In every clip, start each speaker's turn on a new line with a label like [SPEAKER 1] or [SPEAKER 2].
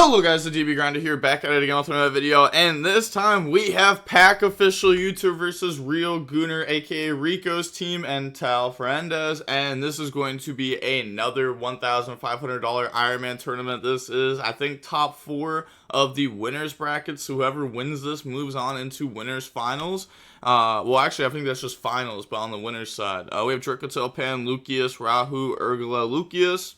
[SPEAKER 1] Hello guys, the DB Grinder here, back at it again with another video, and this time we have PAK official YouTube versus Real Gooner, aka Rico's team, and Tal Fernandez, and this is going to be another $1,500 Ironman tournament. This is, I think, top 4 of the winners brackets. Whoever wins this moves on into winners finals. Well, actually, I think that's just finals, but on the winners side, we have Rico, Pan, Lucius, Rahu, Urgula, Lucius.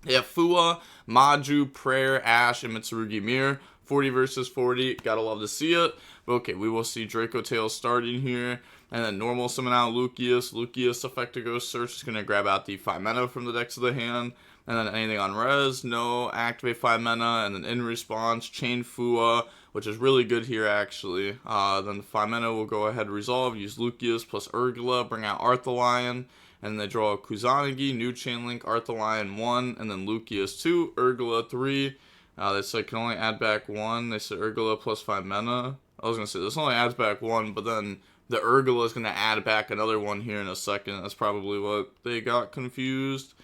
[SPEAKER 1] Yeah, Fua, Maju, Prayer, Ash, and Mitsurugi Mir. 40 versus 40. Gotta love to see it. But okay, we will see Draco Tail starting here. And then normal summon out Lucius. Lucius, Effectigo Search is going to grab out the 5 mana from the decks of the hand. And then anything on res, no. Activate 5 mana. And then in response, Chain Fua, which is really good here actually. Then the 5 mana will go ahead and resolve. Use Lucius plus Urgula. Bring out Arthalion. And they draw Kusanagi, new chain link, Arthalion 1, and then Lucius 2, Urgula 3. They said can only add back 1. They said Urgula plus 5 mana. I was going to say this only adds back 1, but then the Urgula is going to add back another 1 here in a second. That's probably what they got confused.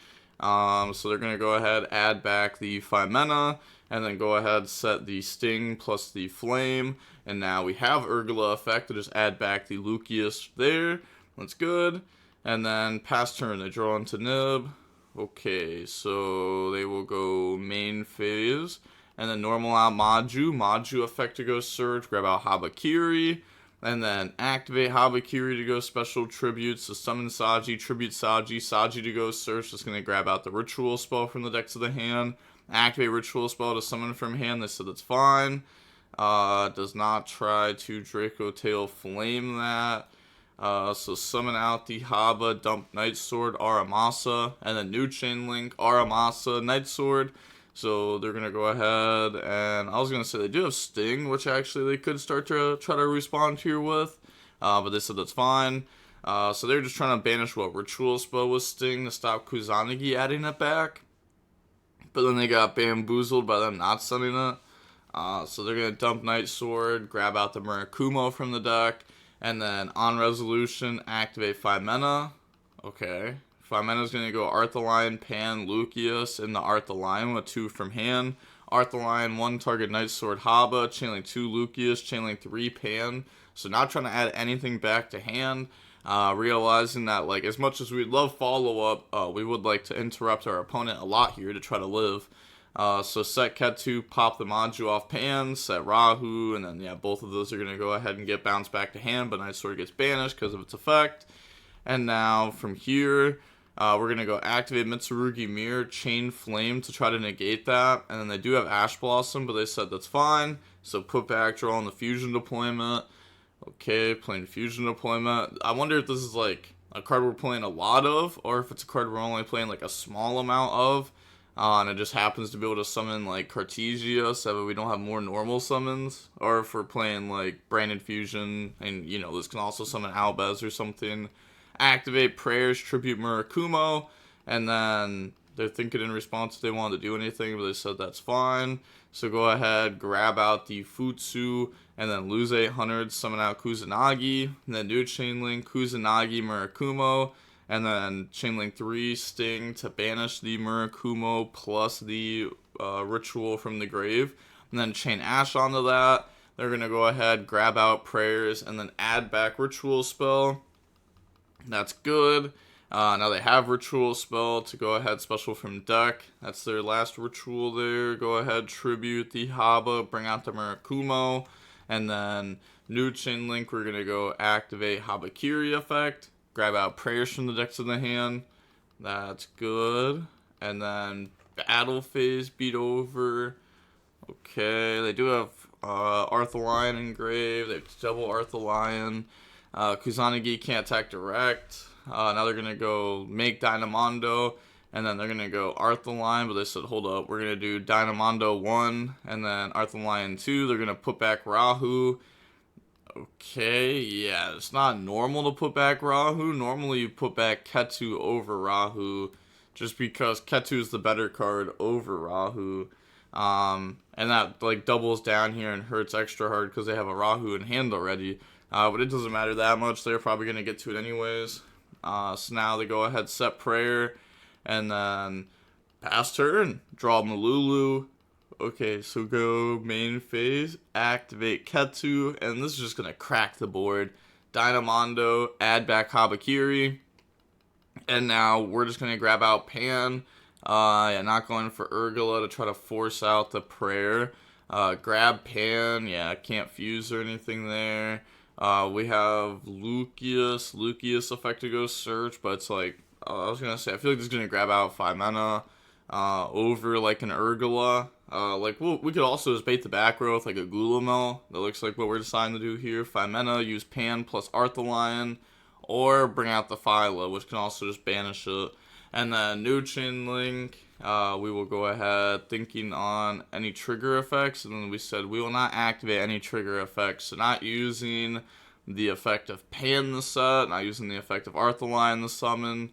[SPEAKER 1] So they're going to go ahead, add back the 5 mana, and then go ahead, set the Sting plus the Flame. And now we have Urgula effect to just add back the Lucius there. That's good. And then pass turn, they draw into Nib. Okay, so they will go main phase. And then normal out Maju. Maju effect to go Surge, grab out Habakiri. And then activate Habakiri to go special tribute. So summon Saji, tribute Saji. Saji to go Search, just going to grab out the ritual spell from the decks of the hand. Activate ritual spell to summon from hand, they said that's fine. Does not try to Draco Tail Flame that. So summon out the Haba, dump Night Sword, Aramasa, and then new chain link, Aramasa, Night Sword. So they're going to go ahead, and I was going to say they do have Sting, which actually they could start to try to respond here with, but they said that's fine. So they're just trying to banish what ritual spell with Sting to stop Kusanagi adding it back. But then they got bamboozled by them not sending it. So they're going to dump Night Sword, grab out the Murakumo from the deck. And then on resolution, activate 5 mana. Okay. 5 mana is going to go Arthalion, Pan, Lucius in the Arthalion with 2 from hand. Arthalion, 1 target Night Sword Haba, Chainlink 2 Lucius, Chainlink 3 Pan. So not trying to add anything back to hand. Realizing that, like, as much as we'd love follow-up, we would like to interrupt our opponent a lot here to try to live. So set Ketu, pop the Maju off Pan, set Rahu, and then, yeah, both of those are going to go ahead and get bounced back to hand, but Night Sword gets banished because of its effect. And now, from here, we're going to go activate Mitsurugi Mir, Chain Flame to try to negate that, and then they do have Ash Blossom, but they said that's fine. So put back, draw on the Fusion Deployment. Okay, playing Fusion Deployment. I wonder if this is, like, a card we're playing a lot of, or if it's a card we're only playing, like, a small amount of. And it just happens to be able to summon, like, Cartesia, so that we don't have more normal summons. Or if we're playing, like, Branded Fusion, and, you know, this can also summon Albez or something. Activate Prayers, Tribute Murakumo, and then they're thinking in response if they wanted to do anything, but they said that's fine. So go ahead, grab out the Futsu, and then lose 800, summon out Kusanagi, and then do Chain Link, Kusanagi, Murakumo. And then Chainlink 3 Sting to banish the Murakumo plus the ritual from the grave. And then chain Ash onto that. They're going to go ahead, grab out Prayers, and then add back Ritual Spell. That's good. Now they have Ritual Spell to go ahead, special from deck. That's their last ritual there. Go ahead, tribute the Haba, bring out the Murakumo. And then new chain link, we're going to go activate Habakiri effect. Grab out Prayers from the decks in the hand. That's good. And then Battle Phase, beat over. Okay, they do have Arthalion engraved. They have double Arthalion. Kusanagi can't attack direct. Now they're going to go make Dynamondo. And then they're going to go Arthalion. But they said, hold up, we're going to do Dynamondo 1. And then Arthalion 2. They're going to put back Rahu. Okay, yeah, it's not normal to put back Rahu. Normally you put back Ketu over Rahu just because Ketu is the better card over Rahu. And that, like, doubles down here and hurts extra hard because they have a Rahu in hand already. But it doesn't matter that much. They're probably going to get to it anyways. So now they go ahead, set Prayer, and then pass turn, draw Malulu. Okay, so go main phase, activate Ketsu, and this is just gonna crack the board. Dynamondo, add back Habakiri, and now we're just gonna grab out Pan. Yeah, not going for Urgula to try to force out the prayer. Grab Pan, yeah, can't fuse or anything there. We have Lucius. Lucius effect to go search, but it's like, I was gonna say, I feel like this is gonna grab out 5 mana over like an Urgula. Like we could also just bait the back row with like a Gulamel. That looks like what we're deciding to do here. 5 mana, use Pan plus Arthalion, or bring out the Phyla, which can also just banish it. And then new Chain Link, we will go ahead thinking on any trigger effects, and then we said we will not activate any trigger effects. So not using the effect of Pan the set, not using the effect of Arthalion the summon.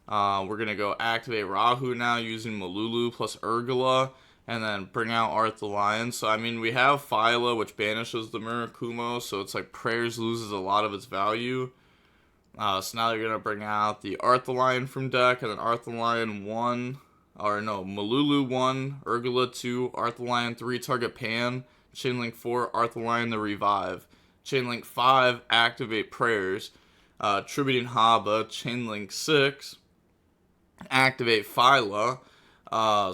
[SPEAKER 1] We're going to go activate Rahu now using Malulu plus Urgula, and then bring out Arthalion. So, I mean, we have Phyla, which banishes the Murakumo, so it's like Prayers loses a lot of its value. So now they're going to bring out the Arthalion from deck, and then Arthalion 1, or no, Malulu 1, Urgula 2, Arthalion 3, target Pan, Chainlink 4, Arthalion the Revive. Chainlink 5, activate Prayers, Tributing Haba, Chainlink 6, activate Phyla.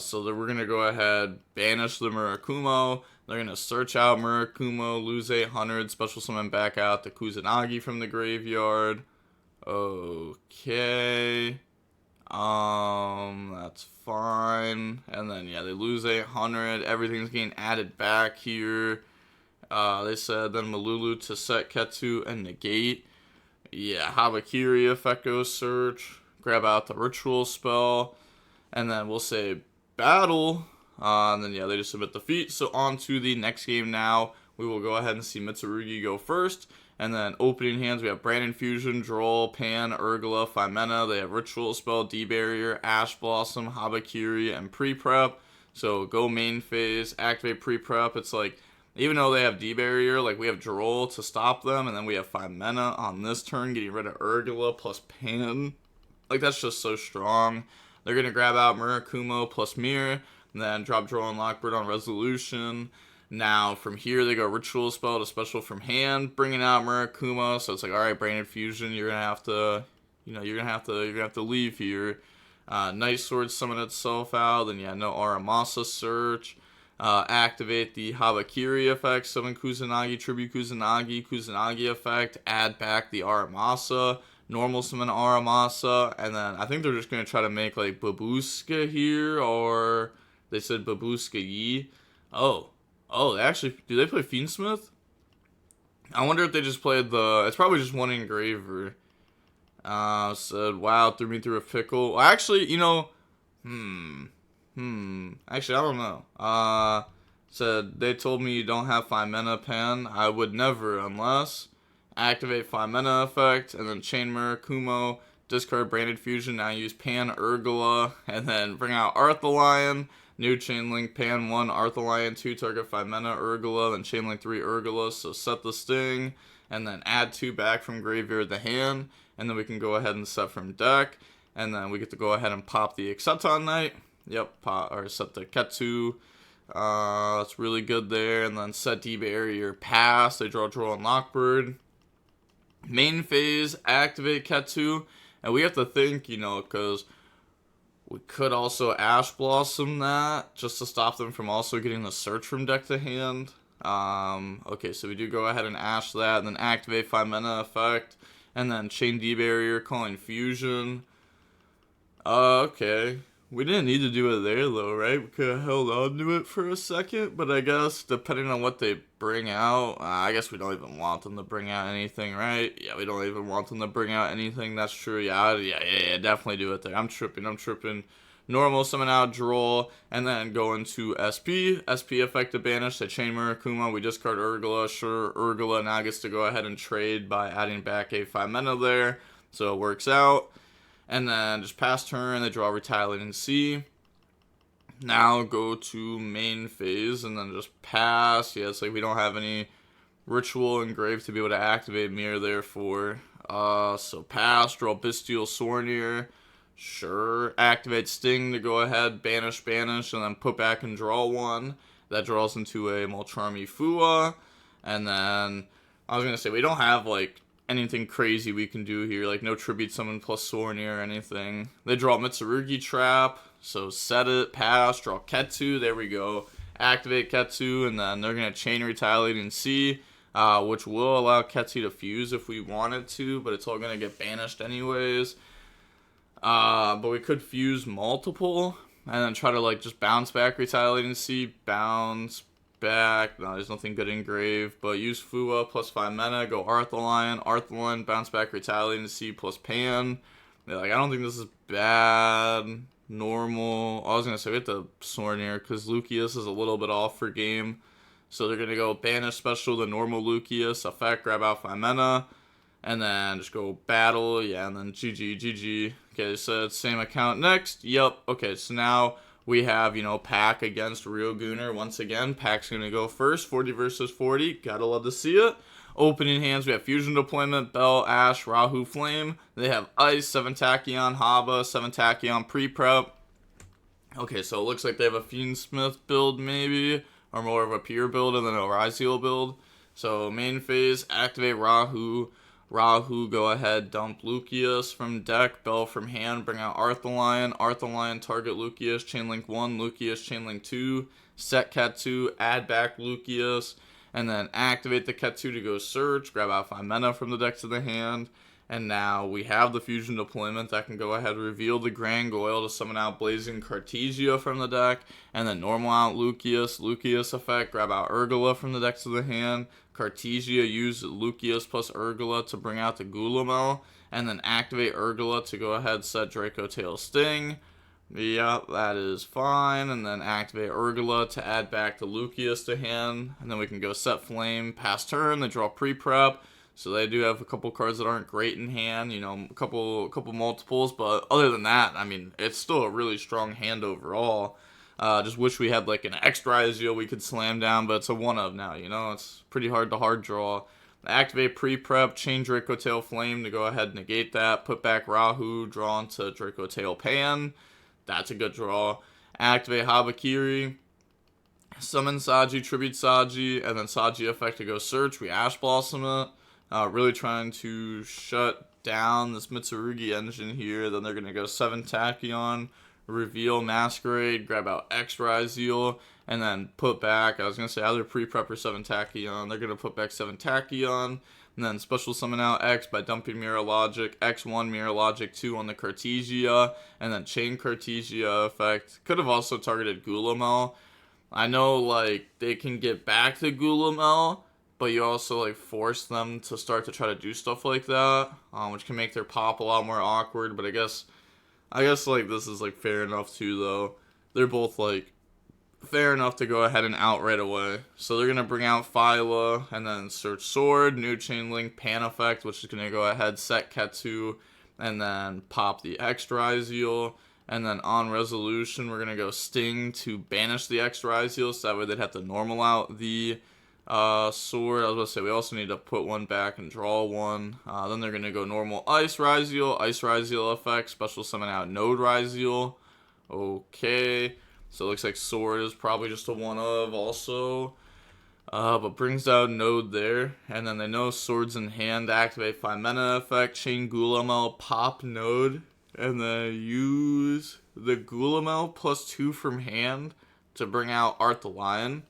[SPEAKER 1] So that we're going to go ahead, banish the Murakumo. They're going to search out Murakumo, lose 800, special summon back out the Kusanagi from the graveyard. Okay. That's fine. And then, yeah, they lose 800. Everything's getting added back here. They said then Malulu to set Ketsu and negate. Yeah, Habakiri effect goes search. Grab out the ritual spell. And then we'll say battle. And then, yeah, they just submit the feat. So on to the next game now. We will go ahead and see Mitsurugi go first. And then opening hands, we have Brandon Fusion, Droll, Pan, Urgula, 5 mana. They have Ritual Spell, D-Barrier, Ash Blossom, Habakiri, and Pre-Prep. So go main phase, activate Pre-Prep. It's like, even though they have D-Barrier, like we have Droll to stop them, and then we have 5 mana on this turn, getting rid of Urgula plus Pan. Like, that's just so strong. They're going to grab out Murakumo plus Mirror, and then drop Droll and Lockbird on Resolution. Now, from here, they go Ritual Spell to Special from hand, bringing out Murakumo. So it's like, all right, Branded Fusion, you're gonna have to, you're gonna have to leave here. Night Sword summon itself out. Then yeah, no Aramasa search. Activate the Habakiri effect. Summon Kusanagi, tribute Kusanagi, Kusanagi effect. Add back the Aramasa. Normal summon Aramasa, and then I think they're just gonna try to make like Babuska here, or they said Babuska Yi. Oh, they actually, do they play Fiendsmith? I wonder if they just played it's probably just one engraver. Said, wow, threw me through a pickle. Well, actually, actually, I don't know. Said, they told me you don't have 5 mana Pan. I would never, unless activate 5 mana effect, and then chain Murakumo, discard Branded Fusion, now use Pan Urgula, and then bring out Arthalion. New Chain Link, Pan 1, Arthalion 2, target 5 mana, Urgula, then Chain Link 3, Urgula, so set the sting, and then add 2 back from graveyard to hand, and then we can go ahead and set from deck, and then we get to go ahead and pop the Exceton Knight, or set the Ketsu, that's really good there, and then set D-Barrier, pass, they draw and Lockbird. Main phase, activate Ketsu, and we have to think, because we could also Ash Blossom that, just to stop them from also getting the search from deck to hand. Okay, so we do go ahead and Ash that, and then activate 5 mana effect, and then Chain D-Barrier, calling Fusion. Okay. We didn't need to do it there, though, right? We could have held on to it for a second, but I guess, depending on what they bring out, I guess we don't even want them to bring out anything, right? Yeah, we don't even want them to bring out anything, that's true. Yeah, definitely do it there. I'm tripping. Normal, summon out, Droll, and then go into SP. SP effect to banish, they chain Murakumo, we discard Urgula. Sure, Urgula now gets to go ahead and trade by adding back a 5 mana there, so it works out. And then just pass turn, they draw Retaliating Sea. Now go to main phase, and then just pass. Yeah, it's like we don't have any Ritual engraved to be able to activate Mirror, therefore. So pass, draw Bestial Sornier. Sure. Activate Sting to go ahead, banish, and then put back and draw one. That draws into a Molcharmy Fua. And then, I was going to say, we don't have, like, anything crazy we can do here. Like, no Tribute Summon plus Sorneer or anything. They draw Mitsurugi Trap, so set it, pass, draw Ketsu, there we go. Activate Ketsu, and then they're going to Chain Retaliating Sea, which will allow Ketsu to fuse if we wanted to, but it's all going to get banished anyways. But we could fuse multiple and then try to like just bounce back Retaliating Sea, bounce back. No, there's nothing good engraved, but use Fua plus 5 mana, go Arthalion, bounce back Retaliating Sea plus Pan. Yeah, like I don't think this is bad. Normal. I was gonna say we have to Sorneer because Lucius is a little bit off for game. So they're gonna go banish special the normal Lucius, effect, grab out 5 mana. And then just go battle, yeah, and then GG. Okay, so it's same account next. Yep, okay, so now we have, you know, PAK against Real Gunner. Once again, PAK's going to go first, 40 versus 40. Gotta love to see it. Opening hands, we have Fusion Deployment, Bell, Ash, Rahu, Flame. They have Ice, 7 Tachyon, Haba, 7 Tachyon, Pre-Prep. Okay, so it looks like they have a Fiendsmith build maybe, or more of a pure build and then a Ryzeal build. So main phase, activate Rahu, go ahead, dump Lucius from deck, Bell from hand, bring out Arthalion, target Lucius, Chainlink 1, Lucius, Chainlink 2, set Ketsu, add back Lucius, and then activate the Ketsu to go search, grab out 5 mana from the deck to the hand, and now we have the Fusion Deployment that can go ahead, reveal the Grangoyle to summon out Blazing Cartesia from the deck, and then normal out Lucius effect, grab out Urgula from the deck to the hand, Cartesia, use Lucius plus Urgula to bring out the Gulamel, and then activate Urgula to go ahead, set Draco Tail Sting. Yep, that is fine, and then activate Urgula to add back the Lucius to hand, and then we can go set Flame, pass turn, they draw Pre-Prep, so they do have a couple cards that aren't great in hand, you know, a couple multiples, but other than that, I mean, it's still a really strong hand overall. Just wish we had like an extra Ryzeal we could slam down, but it's a one of now, you know, it's pretty hard to hard draw. Activate Pre-Prep, chain Draco Tail Flame to go ahead and negate that, put back Rahu, draw into Draco Tail Pan, that's a good draw. Activate Habakiri, summon Saji, tribute Saji, and then Saji effect to go search, we Ash Blossom it, really trying to shut down this Mitsurugi engine here, then they're going to go 7 Tachyon, reveal Masquerade, grab out X Ryzeal, and then put back, I was going to say either Pre-Prep or 7 Tachyon. They're going to put back 7 Tachyon, and then special summon out X by dumping Mirror Logic, X1, Mirror Logic 2 on the Cartesia, and then chain Cartesia effect. Could have also targeted Gulamel. I know, like, they can get back to Gulamel, but you also, like, force them to start to try to do stuff like that, which can make their pop a lot more awkward, but I guess, like, this is, like, fair enough, too, though. They're both, like, fair enough to go ahead and out right away. So they're going to bring out Phyla, and then search Sword, new Chain Link, Pan Effect, which is going to go ahead, set Ketsu, and then pop the X Ryzeal. And then on Resolution, we're going to go Sting to banish the X Ryzeal, so that way they'd have to normal out the Sword. I was going to say, we also need to put one back and draw one. Then they're going to go normal Ice Ryzeal effect, special summon out Node Ryzeal. Okay, so it looks like Sword is probably just a one of also. But brings out Node there, and then they know Sword's in hand, activate 5 mana effect, chain Gulamel, pop Node, and then use the Gulamel plus 2 from hand to bring out Arthalion.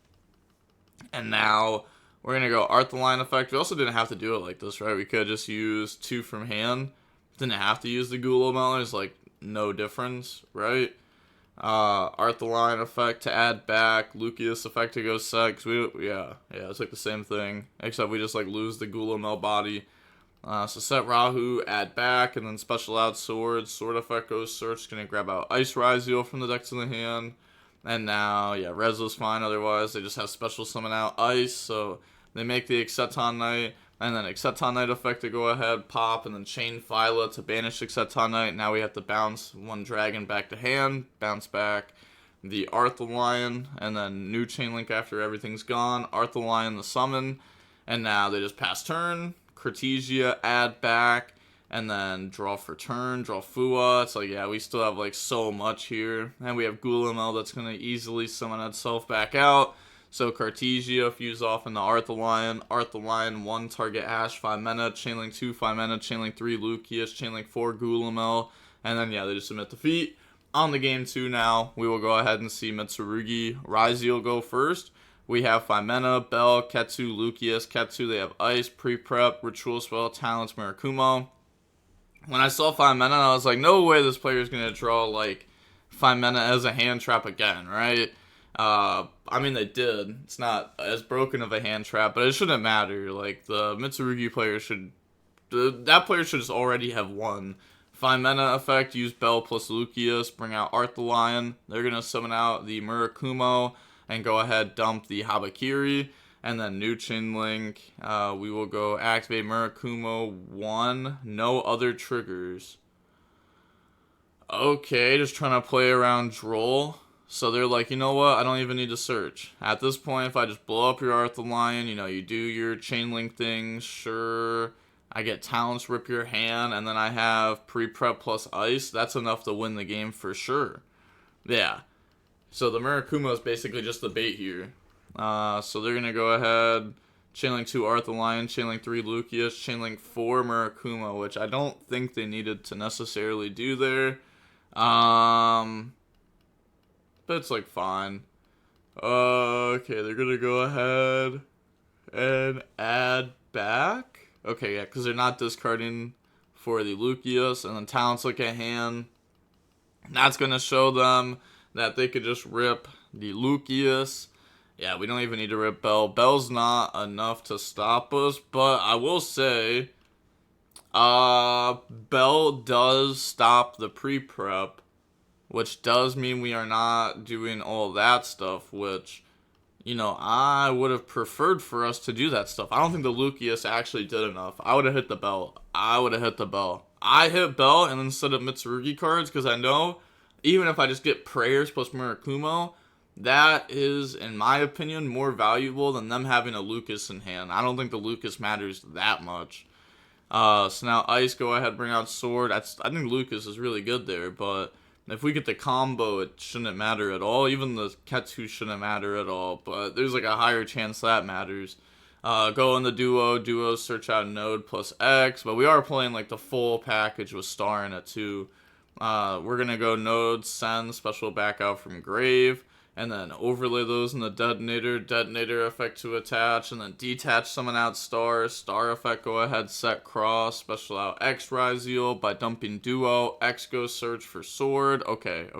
[SPEAKER 1] And now we're going to go Arthalion effect. We also didn't have to do it like this, right? We could just use 2 from hand. Didn't have to use the Gulamel. There's like no difference, right? Arthalion effect to add back. Lucius effect to go set. Yeah, it's like the same thing. Except we just like lose the Gulamel body. So set Rahu, add back, and then special out Sword. Sword effect goes search. Going to grab out Ice Ryzeal from the deck to the hand. And now, yeah, Res was fine otherwise. They just have special summon out Ice, so they make the Exceton Knight, and then Exceton Knight effect to go ahead, pop, and then chain Phyla to banish Exceton Knight. Now we have to bounce one dragon back to hand, bounce back the Arthalion, and then new chain link after everything's gone, Arthalion the summon, and now they just pass turn, Cartesia, add back, and then draw for turn, draw Fua. It's like, yeah, we still have like so much here. And we have Gulamel that's going to easily summon itself back out. So Cartesia fuse off into Arthalion. Arthalion 1 target Ash, 5 mana, Chainlink 2, 5 mana, Chainlink 3, Lucius, Chainlink 4, Gulamel. And then, yeah, they just submit defeat. On the game 2 now, we will go ahead and see Mitsurugi Raizel go first. We have 5 mana, Bell, Ketsu, Lucius, Ketsu. They have Ice, Pre-Prep, Ritual Spell, Talents, Murakumo. When I saw 5 mana, I was like, no way this player is going to draw, like, 5 mana as a hand trap again, right? I mean, they did. It's not as broken of a hand trap, but it shouldn't matter. Like, the Mitsurugi player should... that player should just already have won. 5 mana effect, use Bell plus Lucius, bring out Arthalion. They're going to summon out the Murakumo and go ahead, dump the Habakiri. And then new Chainlink, we will go activate Murakumo 1, no other triggers. Okay, just trying to play around Droll. So they're like, you know what, I don't even need to search. At this point, if I just blow up your Arthalion, you know, you do your Chainlink thing, sure. I get Talents, rip your hand, and then I have Pre-Prep plus Ice. That's enough to win the game for sure. Yeah. So the Murakumo is basically just the bait here. So they're going to go ahead, Chainlink 2 Arthalion, Chainlink 3 Lucius, Chainlink 4 Murakumo, which I don't think they needed to necessarily do there. But it's like fine. Okay, they're going to go ahead and add back. Okay, yeah, because they're not discarding for the Lucius, and then Talents look at hand. That's going to show them that they could just rip the Lucius. Yeah, we don't even need to rip Bell. Bell's not enough to stop us, but I will say, Bell does stop the pre-prep, which does mean we are not doing all that stuff, which, you know, I would have preferred for us to do that stuff. I don't think the Lucius actually did enough. I would have hit the Bell. I hit Bell and then set up Mitsurugi cards because I know even if I just get Prayers plus Murakumo, that is, in my opinion, more valuable than them having a Lucas in hand. I don't think the Lucas matters that much. So now Ice, go ahead, bring out Sword. I think Lucas is really good there, but if we get the combo, it shouldn't matter at all. Even the Ketsu shouldn't matter at all, but there's like a higher chance that matters. Go in the duo, search out Node plus X, but we are playing like the full package with Star in it too. We're going to go Node, send, special back out from Grave, and then overlay those in the detonator effect to attach, and then detach summon out Star effect, go ahead, set cross, special out X Raizel by dumping duo, X goes search for sword. Okay.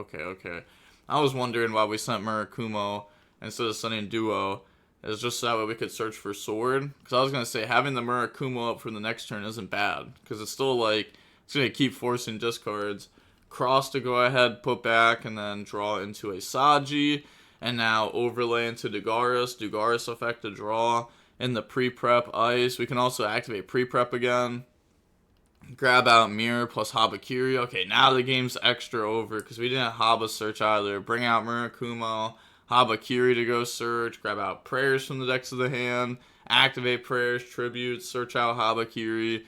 [SPEAKER 1] I was wondering why we sent Murakumo instead of sending duo. It's just so that way we could search for sword, because I was going to say having the Murakumo up for the next turn isn't bad, because it's still like, it's going to keep forcing discards. Cross to go ahead, put back, and then draw into a Saji. And now overlay into Dugaris effect to draw. In the pre-prep Ice, we can also activate pre-prep again. Grab out Mirror plus Habakiri. Okay, now the game's extra over because we didn't Haba search either. Bring out Murakumo, Habakiri to go search. Grab out Prayers from the decks of the hand. Activate Prayers, Tribute, search out Habakiri.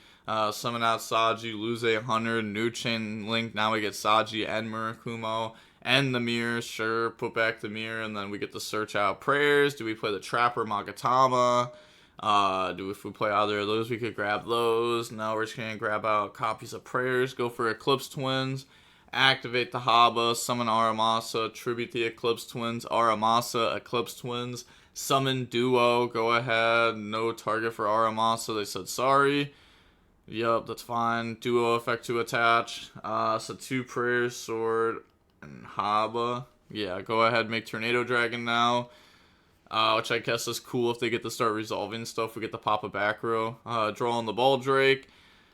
[SPEAKER 1] Summon out Saji, lose 100, new Chainlink. Now we get Saji and Murakumo. And the mirror, sure, put back the mirror, and then we get to search out Prayers. Do we play the Trapper Magatama? If we play either of those, we could grab those. Now we're just going to grab out copies of Prayers, go for Eclipse Twins, activate the Haba, summon Aramasa, tribute the Eclipse Twins, Aramasa, Eclipse Twins, summon Duo, go ahead, no target for Aramasa, they said sorry. Yup, that's fine. Duo effect to attach. So 2 Prayers, Sword, and Haba. Yeah, go ahead, make Tornado Dragon now. Which I guess is cool if they get to start resolving stuff. We get to pop a back row. Draw on the Ball Drake.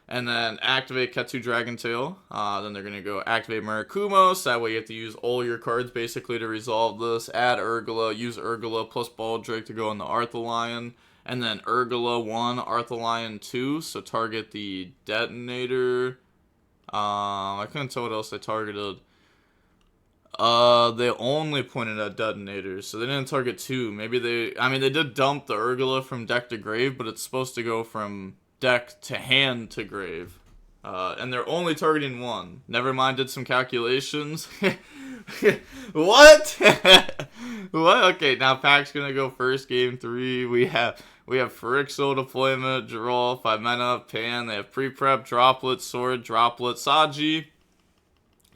[SPEAKER 1] And then activate Ketsu Dragon Tail. Then they're going to go activate Murakumo. So that way you have to use all your cards basically to resolve this. Add Urgula. Use Urgula plus Ball Drake to go on the Arthalion. And then Urgula 1, Arthalion 2. So target the detonator. I couldn't tell what else they targeted. They only pointed at detonators, so they didn't target 2. Maybe they did dump the Urgula from deck to grave, but it's supposed to go from deck to hand to grave. And they're only targeting one. Never mind, did some calculations. What? What? Okay, now PAK's gonna go first. Game 3. We have Phyrexial deployment, draw, 5 mana, pan. They have pre-prep, droplet, sword, droplet, Saji.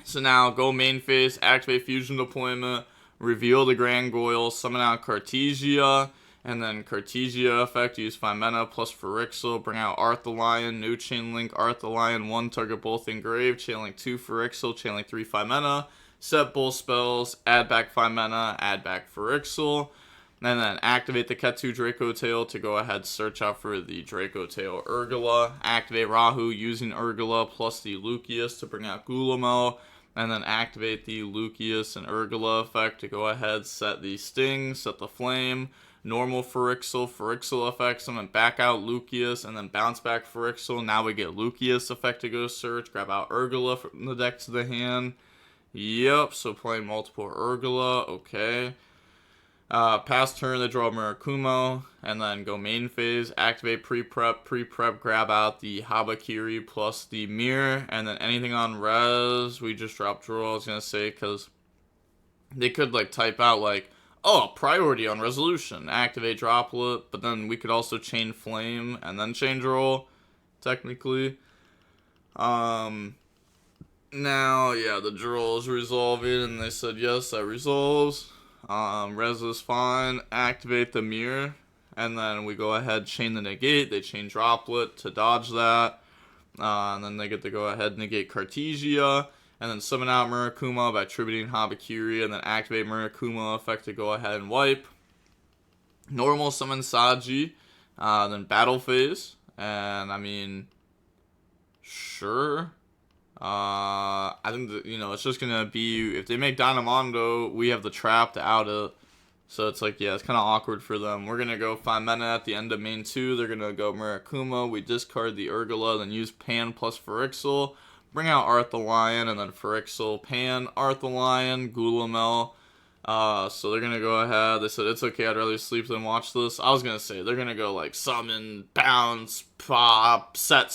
[SPEAKER 1] So now go main phase, activate fusion deployment, reveal the Grand Goyle, summon out Cartesia, and then Cartesia effect, use 5 mana plus Phyrexial, bring out Arthalion, new chain link Arthalion, 1 target both engraved, chain link 2 Phyrexial, chain link 3 5 mana, set both spells, add back 5 mana, add back Phyrexial, and then activate the Ketu Draco Tail to go ahead search out for the Draco Tail Urgula, activate Rahu using Urgula plus the Lucius to bring out Gulamel, and then activate the Lucius and Urgula effect to go ahead set the Sting, set the Flame, normal Phyrexial effect, summon back out Lucius, and then bounce back Phyrexial. Now we get Lucius effect to go search, grab out Urgula from the deck to the hand. Yep, so playing multiple Urgula, okay. Pass turn, they draw Murakumo, and then go main phase, activate pre-prep, grab out the Habakiri plus the Mirror, and then anything on res, we just drop draw, I was gonna say, because they could, like, type out, like, oh, priority on resolution, activate droplet, but then we could also chain flame, and then chain draw, technically. Now, yeah, the draw is resolving, and they said, yes, that resolves. Res is fine, activate the mirror, and then we go ahead, chain the negate, they chain droplet to dodge that, and then they get to go ahead, negate Cartesia, and then summon out Murakumo by attributing Habakiri, and then activate Murakumo effect to go ahead and wipe. Normal summon Saji, then battle phase, and I mean, sure. I think that, it's just gonna be, if they make Dynamondo, we have the trap to out it. So it's like, yeah, it's kind of awkward for them. We're gonna go 5 mana at the end of main 2. They're gonna go Murakumo. We discard the Urgula, then use Pan plus Phyrexial. Bring out Arthalion, and then Phyrexial, Pan, Arthalion, Gulamel. So they're gonna go ahead. They said, it's okay, I'd rather sleep than watch this. I was gonna say, they're gonna go like summon, bounce, pop, set,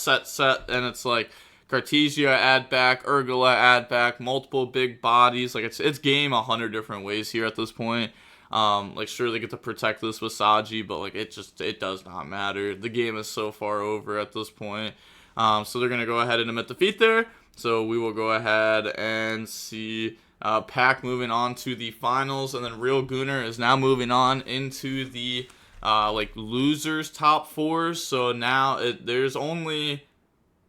[SPEAKER 1] and it's like, Cartesia add back, Urgula add back, multiple big bodies. Like it's game 100 different ways here at this point. Like sure they get to protect this with Saji, but like it does not matter. The game is so far over at this point. So they're gonna go ahead and admit defeat there. So we will go ahead and see PAK moving on to the finals, and then Real Gunner is now moving on into the like losers top 4. So now there's only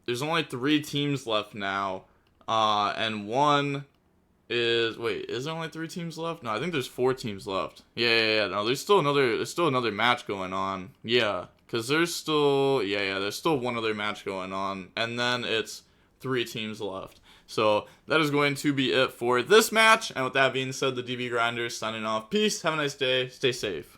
[SPEAKER 1] 3 teams left now, and one is, wait, is there only 3 teams left? No, I think there's 4 teams left. Yeah, no, there's still another match going on. Yeah, because there's still one other match going on, and then it's 3 teams left. So that is going to be it for this match, and with that being said, the DB Grinders signing off. Peace, have a nice day, stay safe.